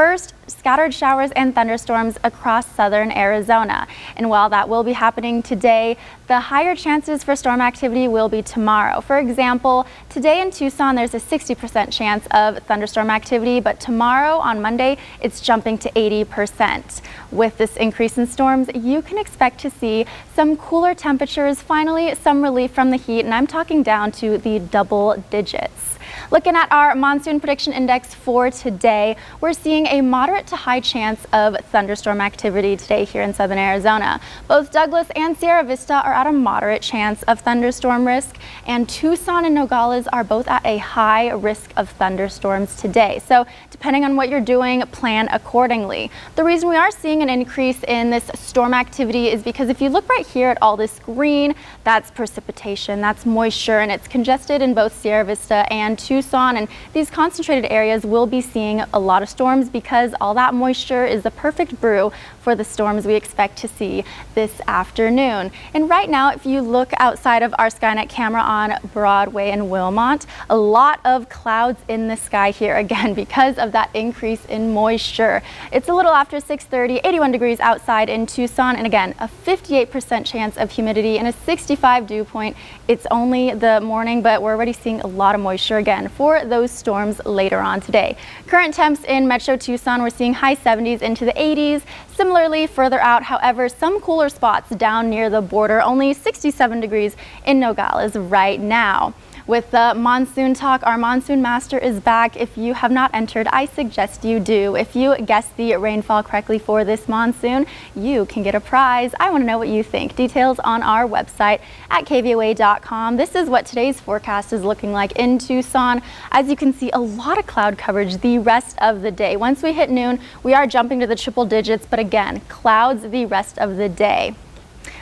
First, scattered showers and thunderstorms across southern Arizona. And while that will be happening today, the higher chances for storm activity will be tomorrow. For example, today in Tucson, there's a 60% chance of thunderstorm activity, but tomorrow on Monday, it's jumping to 80%. With this increase in storms, you can expect to see some cooler temperatures, finally some relief from the heat, and I'm talking down to the double digits. Looking at our monsoon prediction index for today, we're seeing a moderate to high chance of thunderstorm activity today here in southern Arizona. Both Douglas and Sierra Vista are at a moderate chance of thunderstorm risk, and Tucson and Nogales are both at a high risk of thunderstorms today. So depending on what you're doing, plan accordingly. The reason we are seeing an increase in this storm activity is because if you look right here at all this green, that's precipitation, that's moisture, and it's congested in both Sierra Vista and Tucson, and these concentrated areas will be seeing a lot of storms because all that moisture is the perfect brew for the storms we expect to see this afternoon. And right now, if you look outside of our Skynet camera on Broadway and Wilmot, a lot of clouds in the sky here again because of that increase in moisture. It's a little after 6:30, 81 degrees outside in Tucson, and again, a 58% chance of humidity and a 65 dew point. It's only the morning, but we're already seeing a lot of moisture again for those storms later on today. Current temps in Metro Tucson, we're seeing high 70s into the 80s. Similarly, further out, however, some cooler spots down near the border, only 67 degrees in Nogales right now. With the monsoon talk, our monsoon master is back. If you have not entered, I suggest you do. If you guessed the rainfall correctly for this monsoon, you can get a prize. I want to know what you think. Details on our website at KVOA.com. This is what today's forecast is looking like in Tucson. As you can see, a lot of cloud coverage the rest of the day. Once we hit noon, we are jumping to the triple digits, but again, clouds the rest of the day.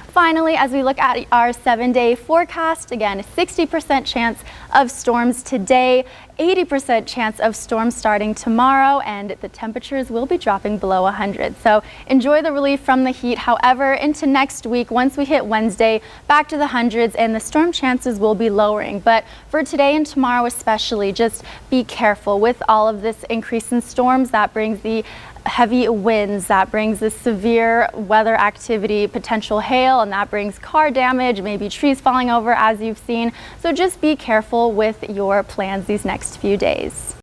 Finally, as we look at our 7-day forecast, again, 60% chance of storms today, 80% chance of storms starting tomorrow, and the temperatures will be dropping below 100. So enjoy the relief from the heat. However, into next week, once we hit Wednesday, back to the hundreds, and the storm chances will be lowering. But for today and tomorrow especially, just be careful with all of this increase in storms. That brings the heavy winds, that brings the severe weather activity, potential hail, and that brings car damage, maybe trees falling over as you've seen. So just be careful with your plans these next few days.